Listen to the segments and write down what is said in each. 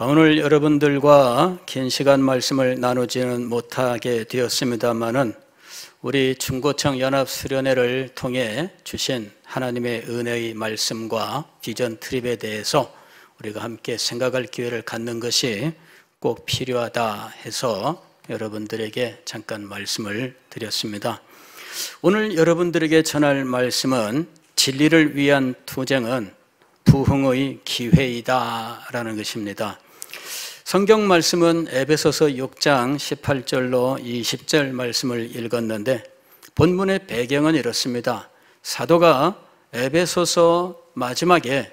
오늘 여러분들과 긴 시간 말씀을 나누지는 못하게 되었습니다마는 우리 중고청 연합수련회를 통해 주신 하나님의 은혜의 말씀과 비전 트립에 대해서 우리가 함께 생각할 기회를 갖는 것이 꼭 필요하다 해서 여러분들에게 잠깐 말씀을 드렸습니다. 오늘 여러분들에게 전할 말씀은 진리를 위한 투쟁은 부흥의 기회이다 라는 것입니다. 성경 말씀은 에베소서 6장 18절로 20절 말씀을 읽었는데 본문의 배경은 이렇습니다. 사도가 에베소서 마지막에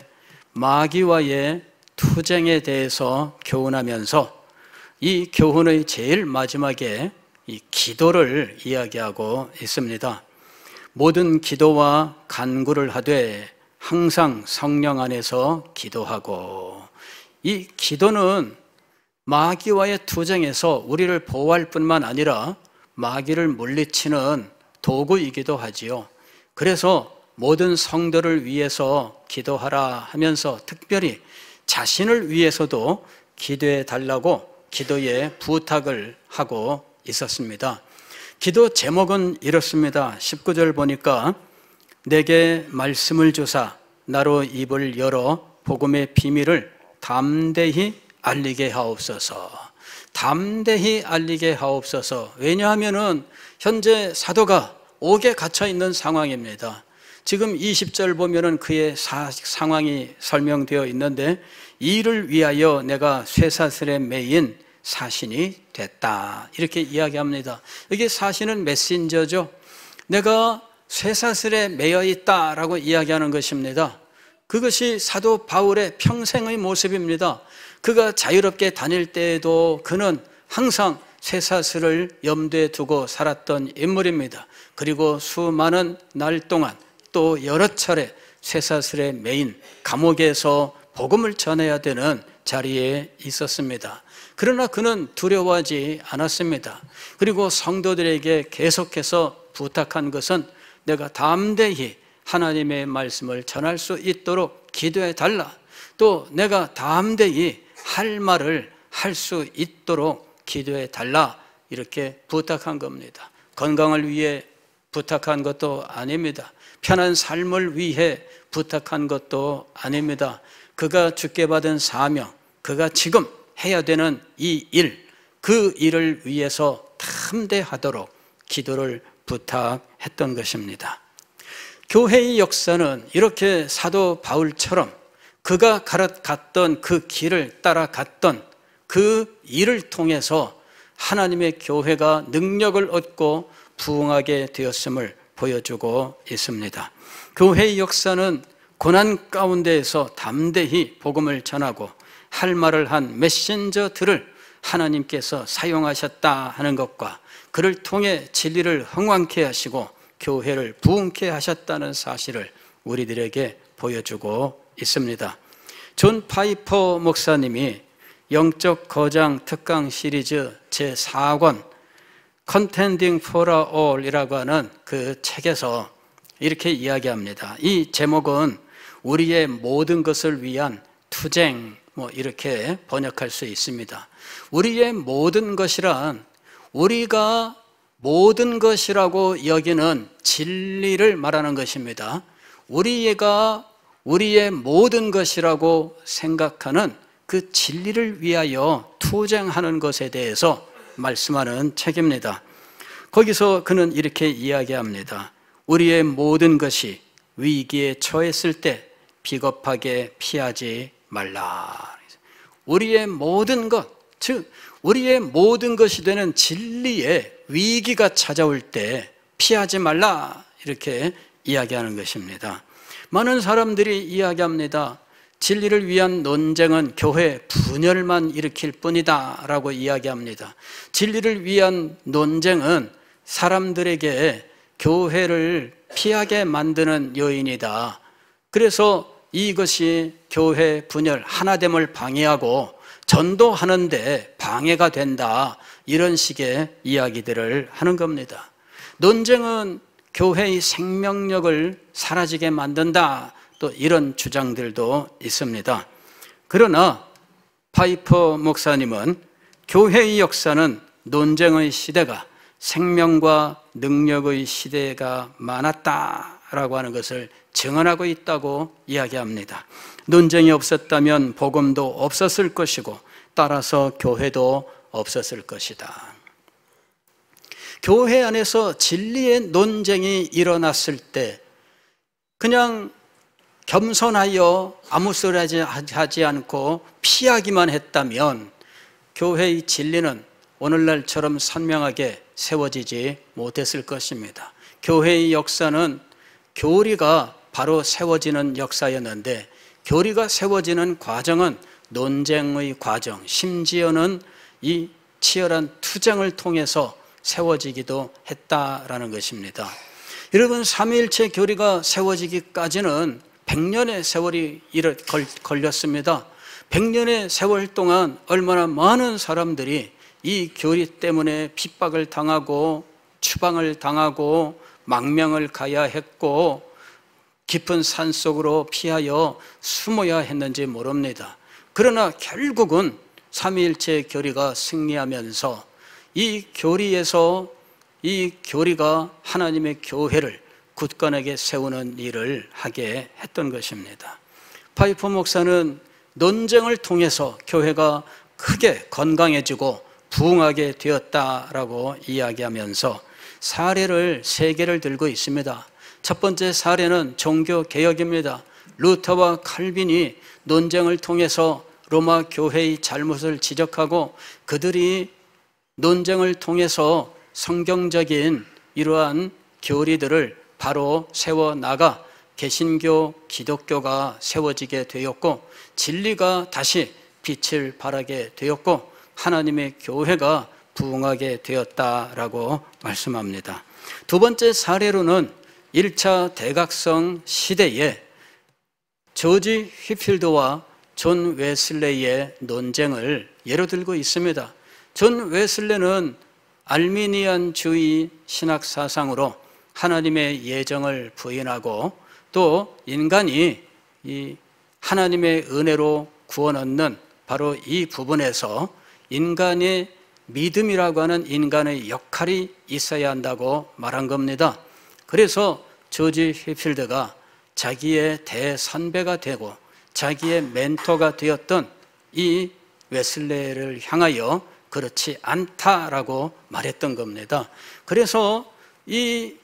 마귀와의 투쟁에 대해서 교훈하면서 이 교훈의 제일 마지막에 이 기도를 이야기하고 있습니다. 모든 기도와 간구를 하되 항상 성령 안에서 기도하고, 이 기도는 마귀와의 투쟁에서 우리를 보호할 뿐만 아니라 마귀를 물리치는 도구이기도 하지요. 그래서 모든 성도를 위해서 기도하라 하면서 특별히 자신을 위해서도 기도해 달라고 기도에 부탁을 하고 있었습니다. 기도 제목은 이렇습니다. 19절 보니까 내게 말씀을 주사 나로 입을 열어 복음의 비밀을 담대히 알리게 하옵소서. 담대히 알리게 하옵소서. 왜냐하면은 현재 사도가 옥에 갇혀 있는 상황입니다. 지금 20절 보면은 그의 상황이 설명되어 있는데, 이를 위하여 내가 쇠사슬에 매인 사신이 됐다 이렇게 이야기합니다. 여기 사신은 메신저죠. 내가 쇠사슬에 매여 있다라고 이야기하는 것입니다. 그것이 사도 바울의 평생의 모습입니다. 그가 자유롭게 다닐 때에도 그는 항상 쇠사슬을 염두에 두고 살았던 인물입니다. 그리고 수많은 날 동안 또 여러 차례 쇠사슬에 매인 감옥에서 복음을 전해야 되는 자리에 있었습니다. 그러나 그는 두려워하지 않았습니다. 그리고 성도들에게 계속해서 부탁한 것은 내가 담대히 하나님의 말씀을 전할 수 있도록 기도해 달라. 또 내가 담대히 할 말을 할 수 있도록 기도해 달라 이렇게 부탁한 겁니다. 건강을 위해 부탁한 것도 아닙니다. 편한 삶을 위해 부탁한 것도 아닙니다. 그가 주께 받은 사명, 그가 지금 해야 되는 이 일, 그 일을 위해서 담대하도록 기도를 부탁했던 것입니다. 교회의 역사는 이렇게 사도 바울처럼 그가 갔던 그 길을 따라갔던 그 일을 통해서 하나님의 교회가 능력을 얻고 부흥하게 되었음을 보여주고 있습니다. 교회의 역사는 고난 가운데에서 담대히 복음을 전하고 할 말을 한 메신저들을 하나님께서 사용하셨다 하는 것과 그를 통해 진리를 흥왕케 하시고 교회를 부흥케 하셨다는 사실을 우리들에게 보여주고 있습니다. 존 파이퍼 목사님이 영적 거장 특강 시리즈 제4권 Contending for All 이라고 하는 그 책에서 이렇게 이야기합니다. 이 제목은 우리의 모든 것을 위한 투쟁, 이렇게 번역할 수 있습니다. 우리의 모든 것이란 우리가 모든 것이라고 여기는 진리를 말하는 것입니다. 우리가 우리의 모든 것이라고 생각하는 그 진리를 위하여 투쟁하는 것에 대해서 말씀하는 책입니다. 거기서 그는 이렇게 이야기합니다. 우리의 모든 것이 위기에 처했을 때 비겁하게 피하지 말라. 우리의 모든 것, 즉 우리의 모든 것이 되는 진리의 위기가 찾아올 때 피하지 말라 이렇게 이야기하는 것입니다. 많은 사람들이 이야기합니다. 진리를 위한 논쟁은 교회 분열만 일으킬 뿐이다 라고 이야기합니다. 진리를 위한 논쟁은 사람들에게 교회를 피하게 만드는 요인이다. 그래서 이것이 교회 분열, 하나됨을 방해하고 전도하는데 방해가 된다. 이런 식의 이야기들을 하는 겁니다. 논쟁은 교회의 생명력을 사라지게 만든다. 또 이런 주장들도 있습니다. 그러나 파이퍼 목사님은 교회의 역사는 논쟁의 시대가 생명과 능력의 시대가 많았다라고 하는 것을 증언하고 있다고 이야기합니다. 논쟁이 없었다면 복음도 없었을 것이고 따라서 교회도 없었을 것이다. 교회 안에서 진리의 논쟁이 일어났을 때 그냥 겸손하여 아무 소리 하지 않고 피하기만 했다면 교회의 진리는 오늘날처럼 선명하게 세워지지 못했을 것입니다. 교회의 역사는 교리가 바로 세워지는 역사였는데 교리가 세워지는 과정은 논쟁의 과정, 심지어는 이 치열한 투쟁을 통해서 세워지기도 했다라는 것입니다. 여러분, 삼위일체 교리가 세워지기까지는 100년의 세월이 걸렸습니다. 100년의 세월 동안 얼마나 많은 사람들이 이 교리 때문에 핍박을 당하고 추방을 당하고 망명을 가야 했고 깊은 산속으로 피하여 숨어야 했는지 모릅니다. 그러나 결국은 삼위일체 교리가 승리하면서 이 교리에서 이 교리가 하나님의 교회를 굳건하게 세우는 일을 하게 했던 것입니다. 파이퍼 목사는 논쟁을 통해서 교회가 크게 건강해지고 부흥하게 되었다라고 이야기하면서 사례를 3개를 들고 있습니다. 첫 번째 사례는 종교개혁입니다. 루터와 칼빈이 논쟁을 통해서 로마 교회의 잘못을 지적하고 그들이 논쟁을 통해서 성경적인 이러한 교리들을 바로 세워나가 개신교, 기독교가 세워지게 되었고 진리가 다시 빛을 발하게 되었고 하나님의 교회가 부흥하게 되었다라고 말씀합니다. 두 번째 사례로는 1차 대각성 시대에 조지 휘필드와 존 웨슬레이의 논쟁을 예로 들고 있습니다. 존 웨슬레는 알미니안주의 신학 사상으로 하나님의 예정을 부인하고 또 인간이 이 하나님의 은혜로 구원 얻는 바로 이 부분에서 인간의 믿음이라고 하는 인간의 역할이 있어야 한다고 말한 겁니다. 그래서 조지 휘필드가 자기의 대선배가 되고 자기의 멘토가 되었던 이 웨슬레를 향하여 그렇지 않다라고 말했던 겁니다. 그래서 이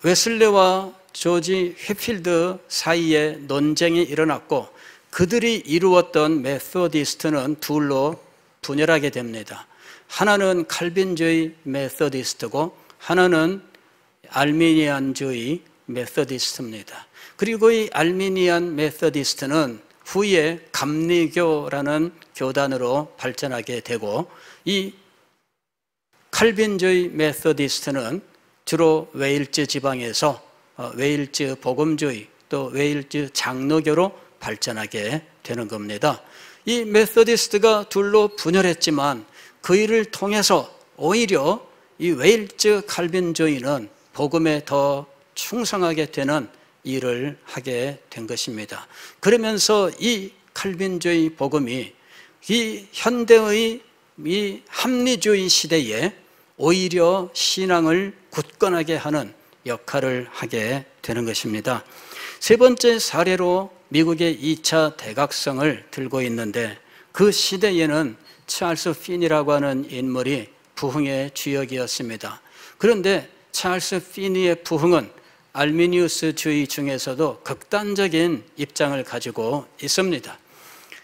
웨슬레와 조지 휘필드 사이에 논쟁이 일어났고 그들이 이루었던 메소디스트는 둘로 분열하게 됩니다. 하나는 칼빈주의 메소디스트고 하나는 알미니안주의 메소디스트입니다. 그리고 이 알미니안 메소디스트는 후에 감리교라는 교단으로 발전하게 되고 이 칼빈주의 메소디스트는 주로 웨일즈 지방에서 웨일즈 복음주의 또 웨일즈 장로교로 발전하게 되는 겁니다. 이 메소디스트가 둘로 분열했지만 그 일을 통해서 오히려 이 웨일즈 칼빈주의는 복음에 더 충성하게 되는 일을 하게 된 것입니다. 그러면서 이 칼빈주의 복음이 이 현대의 이 합리주의 시대에 오히려 신앙을 굳건하게 하는 역할을 하게 되는 것입니다. 세 번째 사례로 미국의 2차 대각성을 들고 있는데 그 시대에는 찰스 피니라고 하는 인물이 부흥의 주역이었습니다. 그런데 찰스 피니의 부흥은 알미니우스주의 중에서도 극단적인 입장을 가지고 있습니다.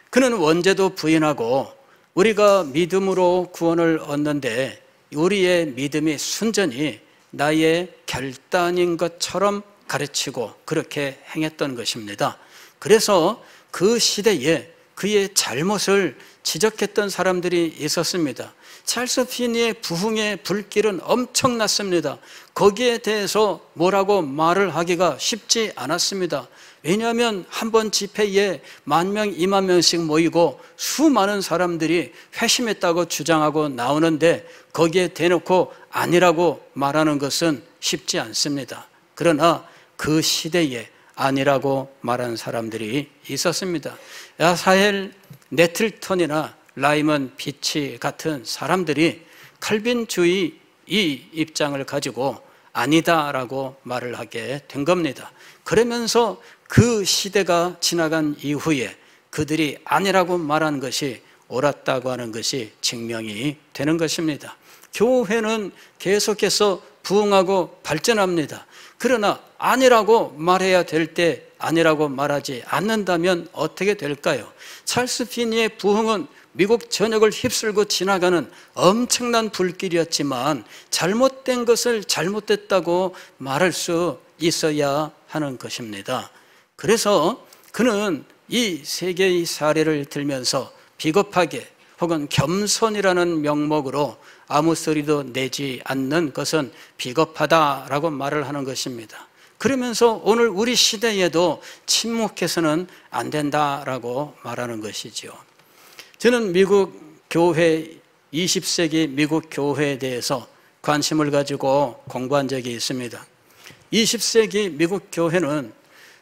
그는 원죄도 부인하고 우리가 믿음으로 구원을 얻는데 우리의 믿음이 순전히 나의 결단인 것처럼 가르치고 그렇게 행했던 것입니다. 그래서 그 시대에 그의 잘못을 지적했던 사람들이 있었습니다. 찰스 피니의 부흥의 불길은 엄청났습니다. 거기에 대해서 뭐라고 말을 하기가 쉽지 않았습니다. 왜냐하면 한 번 집회에 10,000명, 20,000명씩 모이고 수많은 사람들이 회심했다고 주장하고 나오는데 거기에 대놓고 아니라고 말하는 것은 쉽지 않습니다. 그러나 그 시대에 아니라고 말한 사람들이 있었습니다. 야사엘 네틀턴이나 라이먼 비치 같은 사람들이 칼빈주의 이 입장을 가지고 아니다라고 말을 하게 된 겁니다. 그러면서 그 시대가 지나간 이후에 그들이 아니라고 말한 것이 옳았다고 하는 것이 증명이 되는 것입니다. 교회는 계속해서 부흥하고 발전합니다. 그러나 아니라고 말해야 될 때 아니라고 말하지 않는다면 어떻게 될까요? 찰스 피니의 부흥은 미국 전역을 휩쓸고 지나가는 엄청난 불길이었지만 잘못된 것을 잘못됐다고 말할 수 있어야 하는 것입니다. 그래서 그는 이 세 개의 사례를 들면서 비겁하게 혹은 겸손이라는 명목으로 아무 소리도 내지 않는 것은 비겁하다라고 말을 하는 것입니다. 그러면서 오늘 우리 시대에도 침묵해서는 안 된다라고 말하는 것이죠. 저는 미국 교회, 20세기 미국 교회에 대해서 관심을 가지고 공부한 적이 있습니다. 20세기 미국 교회는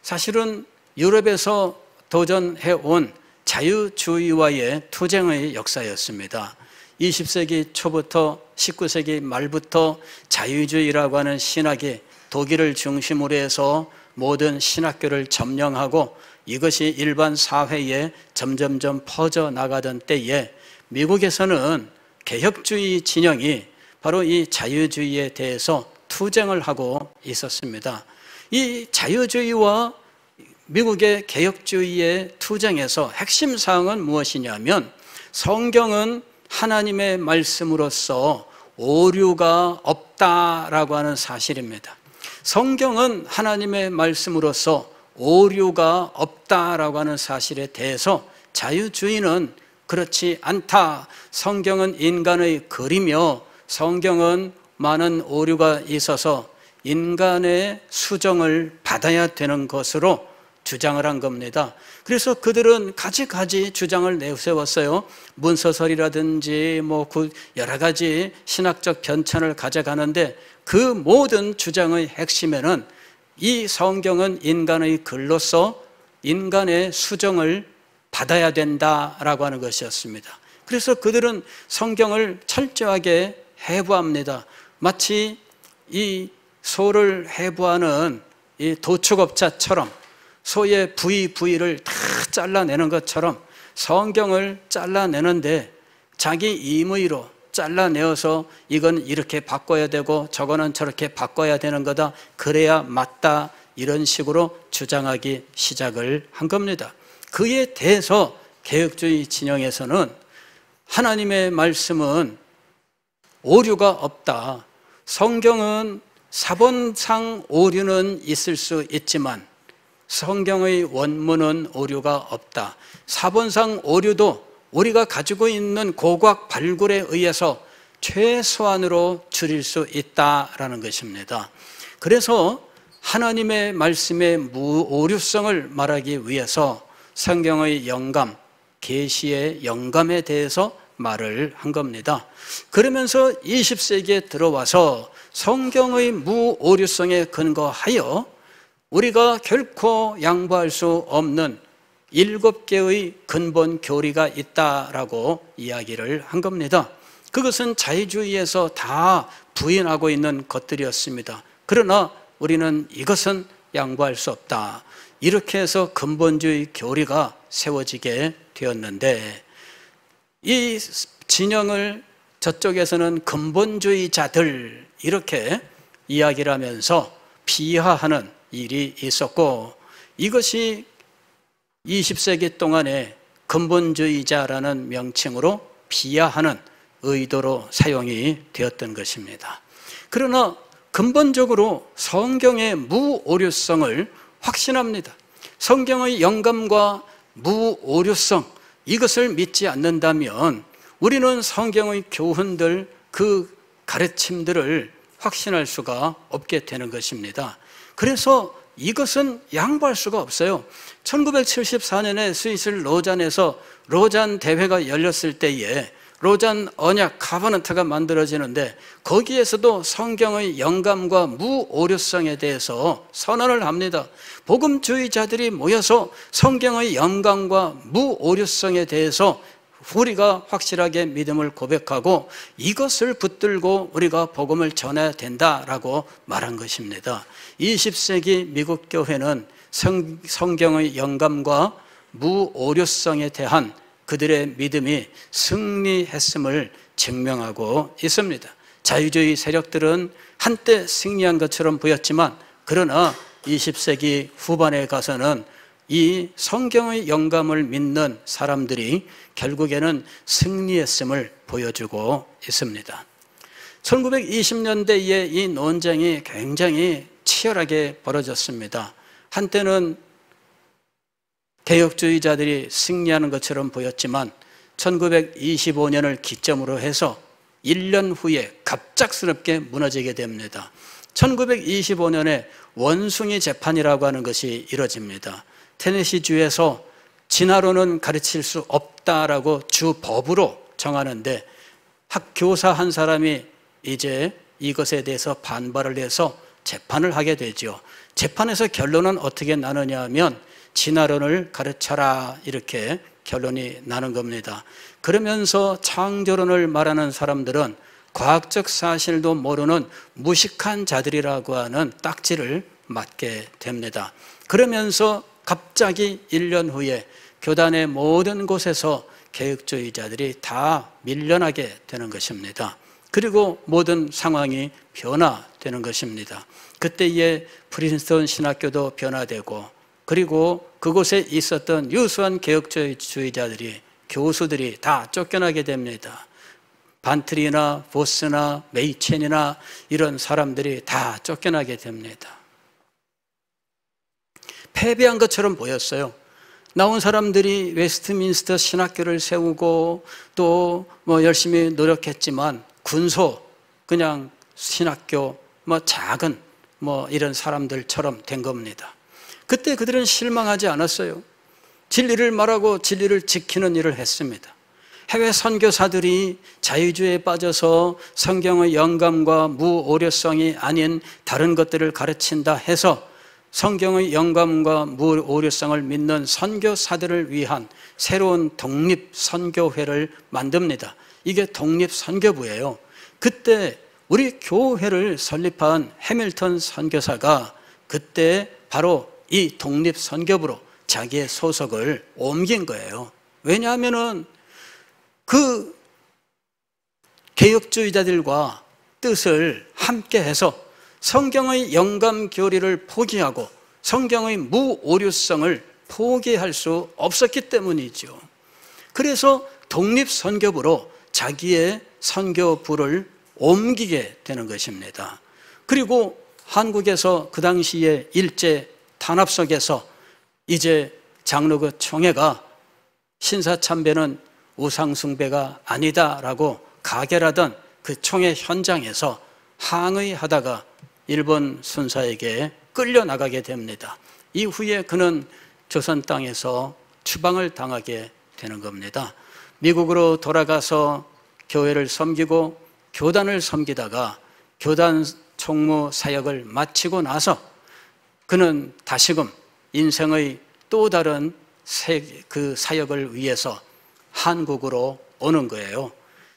사실은 유럽에서 도전해온 자유주의와의 투쟁의 역사였습니다. 20세기 초부터 19세기 말부터 자유주의라고 하는 신학이 독일을 중심으로 해서 모든 신학교를 점령하고 이것이 일반 사회에 점점점 퍼져나가던 때에 미국에서는 개혁주의 진영이 바로 이 자유주의에 대해서 투쟁을 하고 있었습니다. 이 자유주의와 미국의 개혁주의의 투쟁에서 핵심 사항은 무엇이냐면 성경은 하나님의 말씀으로서 오류가 없다라고 하는 사실입니다. 성경은 하나님의 말씀으로서 오류가 없다라고 하는 사실에 대해서 자유주의는 그렇지 않다. 성경은 인간의 글이며 성경은 많은 오류가 있어서 인간의 수정을 받아야 되는 것으로 주장을 한 겁니다. 그래서 그들은 가지 주장을 내세웠어요. 문서설이라든지 여러 가지 신학적 편찬을 가져가는데 그 모든 주장의 핵심에는 이 성경은 인간의 글로서 인간의 수정을 받아야 된다라고 하는 것이었습니다. 그래서 그들은 성경을 철저하게 해부합니다. 마치 이 소를 해부하는 이 도축업자처럼 소의 부위를 다 잘라내는 것처럼 성경을 잘라내는데 자기 임의로 잘라내어서 이건 이렇게 바꿔야 되고 저거는 저렇게 바꿔야 되는 거다, 그래야 맞다, 이런 식으로 주장하기 시작을 한 겁니다. 그에 대해서 개혁주의 진영에서는 하나님의 말씀은 오류가 없다. 성경은 사본상 오류는 있을 수 있지만 성경의 원문은 오류가 없다. 사본상 오류도 우리가 가지고 있는 고고학 발굴에 의해서 최소한으로 줄일 수 있다라는 것입니다. 그래서 하나님의 말씀의 무오류성을 말하기 위해서 성경의 영감, 계시의 영감에 대해서 말을 한 겁니다. 그러면서 20세기에 들어와서 성경의 무오류성에 근거하여 우리가 결코 양보할 수 없는 7개의 근본 교리가 있다라고 이야기를 한 겁니다. 그것은 자유주의에서 다 부인하고 있는 것들이었습니다. 그러나 우리는 이것은 양보할 수 없다. 이렇게 해서 근본주의 교리가 세워지게 되었는데 이 진영을 저쪽에서는 근본주의자들 이렇게 이야기를 하면서 비하하는 일이 있었고 이것이 20세기 동안에 근본주의자라는 명칭으로 비하하는 의도로 사용이 되었던 것입니다. 그러나 근본적으로 성경의 무오류성을 확신합니다. 성경의 영감과 무오류성, 이것을 믿지 않는다면 우리는 성경의 교훈들, 그 가르침들을 확신할 수가 없게 되는 것입니다. 그래서 이것은 양보할 수가 없어요. 1974년에 스위스 로잔에서 로잔 대회가 열렸을 때에 로잔 언약 카버넌트가 만들어지는데 거기에서도 성경의 영감과 무오류성에 대해서 선언을 합니다. 복음주의자들이 모여서 성경의 영감과 무오류성에 대해서 우리가 확실하게 믿음을 고백하고 이것을 붙들고 우리가 복음을 전해야 된다라고 말한 것입니다. 20세기 미국 교회는 성경의 영감과 무오류성에 대한 그들의 믿음이 승리했음을 증명하고 있습니다. 자유주의 세력들은 한때 승리한 것처럼 보였지만 그러나 20세기 후반에 가서는 이 성경의 영감을 믿는 사람들이 결국에는 승리했음을 보여주고 있습니다. 1920년대에 이 논쟁이 굉장히 치열하게 벌어졌습니다. 한때는 개혁주의자들이 승리하는 것처럼 보였지만 1925년을 기점으로 해서 1년 후에 갑작스럽게 무너지게 됩니다. 1925년에 원숭이 재판이라고 하는 것이 이뤄집니다. 테네시주에서 진화론은 가르칠 수 없다라고 주 법으로 정하는데 학교사 한 사람이 이제 이것에 대해서 반발을 해서 재판을 하게 되죠. 재판에서 결론은 어떻게 나느냐 하면 진화론을 가르쳐라 이렇게 결론이 나는 겁니다. 그러면서 창조론을 말하는 사람들은 과학적 사실도 모르는 무식한 자들이라고 하는 딱지를 맞게 됩니다. 그러면서 갑자기 1년 후에 교단의 모든 곳에서 개혁주의자들이 다 밀려나게 되는 것입니다. 그리고 모든 상황이 변화되는 것입니다. 그때에 프린스턴 신학교도 변화되고 그리고 그곳에 있었던 유수한 개혁주의자들이 교수들이 다 쫓겨나게 됩니다. 반트리나 보스나 메이첸이나 이런 사람들이 다 쫓겨나게 됩니다. 패배한 것처럼 보였어요. 나온 사람들이 웨스트민스터 신학교를 세우고 또 열심히 노력했지만 군소 그냥 신학교 작은 이런 사람들처럼 된 겁니다. 그때 그들은 실망하지 않았어요. 진리를 말하고 진리를 지키는 일을 했습니다. 해외 선교사들이 자유주의에 빠져서 성경의 영감과 무오류성이 아닌 다른 것들을 가르친다 해서 성경의 영감과 무오류성을 믿는 선교사들을 위한 새로운 독립선교회를 만듭니다. 이게 독립선교부예요. 그때 우리 교회를 설립한 해밀턴 선교사가 그때 바로 이 독립선교부로 자기의 소속을 옮긴 거예요. 왜냐하면은 그 개혁주의자들과 뜻을 함께해서 성경의 영감 교리를 포기하고 성경의 무오류성을 포기할 수 없었기 때문이죠. 그래서 독립선교부로 자기의 선교부를 옮기게 되는 것입니다. 그리고 한국에서 그 당시에 일제 탄압 속에서 이제 장로교 총회가 신사참배는 우상숭배가 아니다라고 가결하던 그 총회 현장에서 항의하다가 일본 순사에게 끌려나가게 됩니다. 이후에 그는 조선 땅에서 추방을 당하게 되는 겁니다. 미국으로 돌아가서 교회를 섬기고 교단을 섬기다가 교단 총무 사역을 마치고 나서 그는 다시금 인생의 또 다른 그 사역을 위해서 한국으로 오는 거예요.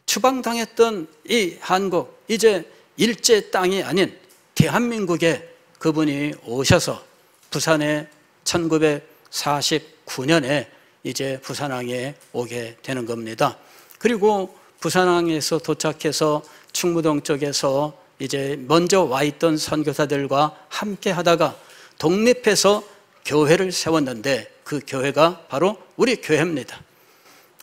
추방당했던 이 한국, 이제 일제 땅이 아닌 대한민국에 그분이 오셔서 부산에 1949년에 이제 부산항에 오게 되는 겁니다. 그리고 부산항에서 도착해서 충무동 쪽에서 이제 먼저 와 있던 선교사들과 함께 하다가 독립해서 교회를 세웠는데 그 교회가 바로 우리 교회입니다.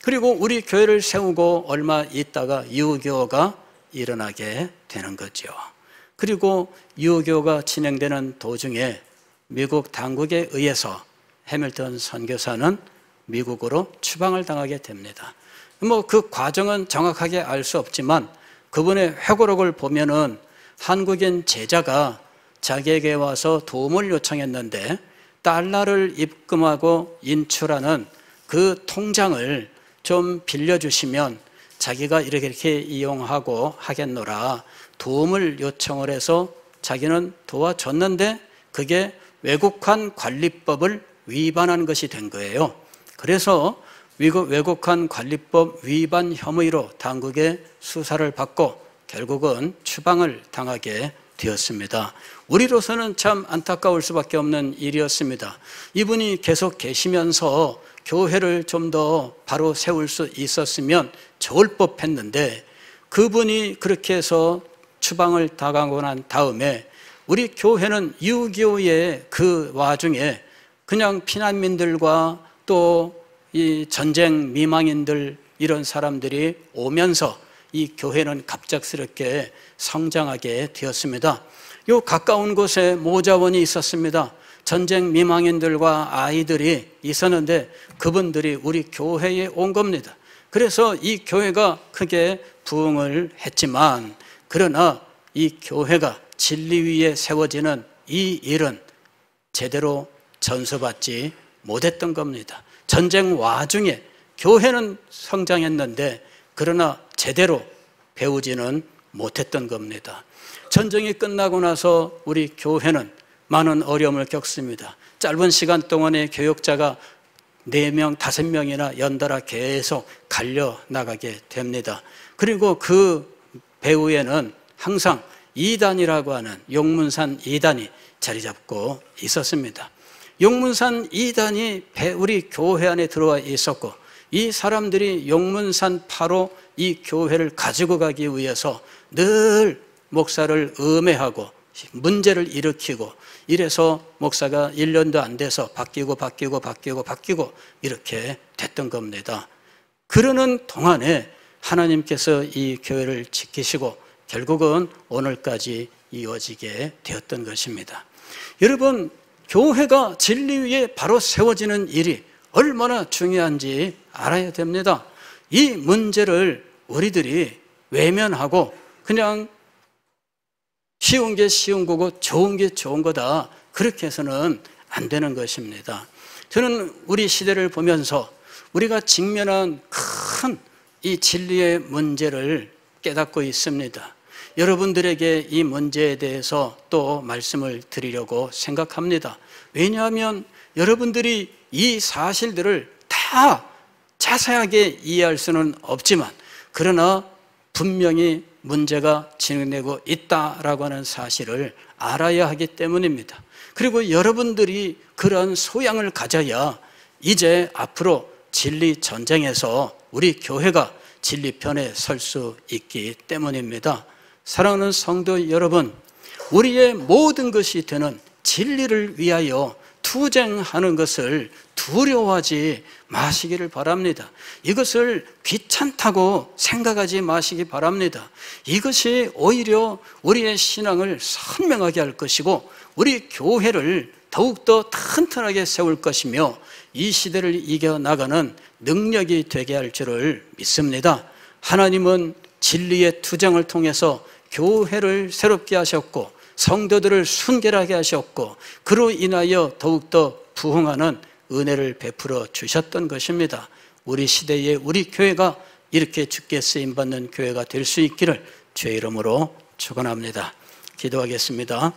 그리고 우리 교회를 세우고 얼마 있다가 유교가 일어나게 되는 거죠. 그리고 유교가 진행되는 도중에 미국 당국에 의해서 해밀턴 선교사는 미국으로 추방을 당하게 됩니다. 그 과정은 정확하게 알 수 없지만 그분의 회고록을 보면은 한국인 제자가 자기에게 와서 도움을 요청했는데 달러를 입금하고 인출하는 그 통장을 좀 빌려주시면 자기가 이렇게 이용하고 하겠노라 도움을 요청을 해서 자기는 도와줬는데 그게 외국환 관리법을 위반한 것이 된 거예요. 그래서 외국환 관리법 위반 혐의로 당국의 수사를 받고 결국은 추방을 당하게 되었습니다. 우리로서는 참 안타까울 수밖에 없는 일이었습니다. 이분이 계속 계시면서 교회를 좀 더 바로 세울 수 있었으면 좋을 법했는데 그분이 그렇게 해서 추방을 당하고 난 다음에 우리 교회는 6.25의 그 와중에 그냥 피난민들과 또 이 전쟁 미망인들 이런 사람들이 오면서 이 교회는 갑작스럽게 성장하게 되었습니다. 요 가까운 곳에 모자원이 있었습니다. 전쟁 미망인들과 아이들이 있었는데 그분들이 우리 교회에 온 겁니다. 그래서 이 교회가 크게 부흥을 했지만 그러나 이 교회가 진리 위에 세워지는 이 일은 제대로 전수받지 못했던 겁니다. 전쟁 와중에 교회는 성장했는데 그러나 제대로 배우지는 못했던 겁니다. 전쟁이 끝나고 나서 우리 교회는 많은 어려움을 겪습니다. 짧은 시간 동안에 교역자가 4명, 5명이나 연달아 계속 갈려나가게 됩니다. 그리고 그 배후에는 항상 이단이라고 하는 용문산 이단이 자리 잡고 있었습니다. 용문산 이단이 우리 교회 안에 들어와 있었고 이 사람들이 용문산 파로 이 교회를 가지고 가기 위해서 늘 목사를 음해하고 문제를 일으키고 이래서 목사가 1년도 안 돼서 바뀌고 이렇게 됐던 겁니다. 그러는 동안에 하나님께서 이 교회를 지키시고 결국은 오늘까지 이어지게 되었던 것입니다. 여러분, 교회가 진리 위에 바로 세워지는 일이 얼마나 중요한지 알아야 됩니다. 이 문제를 우리들이 외면하고 그냥 쉬운 게 쉬운 거고 좋은 게 좋은 거다 그렇게 해서는 안 되는 것입니다. 저는 우리 시대를 보면서 우리가 직면한 큰 이 진리의 문제를 깨닫고 있습니다. 여러분들에게 이 문제에 대해서 또 말씀을 드리려고 생각합니다. 왜냐하면 여러분들이 이 사실들을 다 자세하게 이해할 수는 없지만 그러나 분명히 문제가 진행되고 있다라고 하는 사실을 알아야 하기 때문입니다. 그리고 여러분들이 그런 소양을 가져야 이제 앞으로 진리 전쟁에서 우리 교회가 진리 편에 설 수 있기 때문입니다. 사랑하는 성도 여러분, 우리의 모든 것이 되는 진리를 위하여 투쟁하는 것을 두려워하지 마시기를 바랍니다. 이것을 귀찮다고 생각하지 마시기 바랍니다. 이것이 오히려 우리의 신앙을 선명하게 할 것이고 우리 교회를 더욱더 튼튼하게 세울 것이며 이 시대를 이겨나가는 능력이 되게 할 줄을 믿습니다. 하나님은 진리의 투쟁을 통해서 교회를 새롭게 하셨고 성도들을 순결하게 하셨고 그로 인하여 더욱더 부흥하는 은혜를 베풀어 주셨던 것입니다. 우리 시대에 우리 교회가 이렇게 주께 쓰임받는 교회가 될 수 있기를 주의 이름으로 축원합니다. 기도하겠습니다.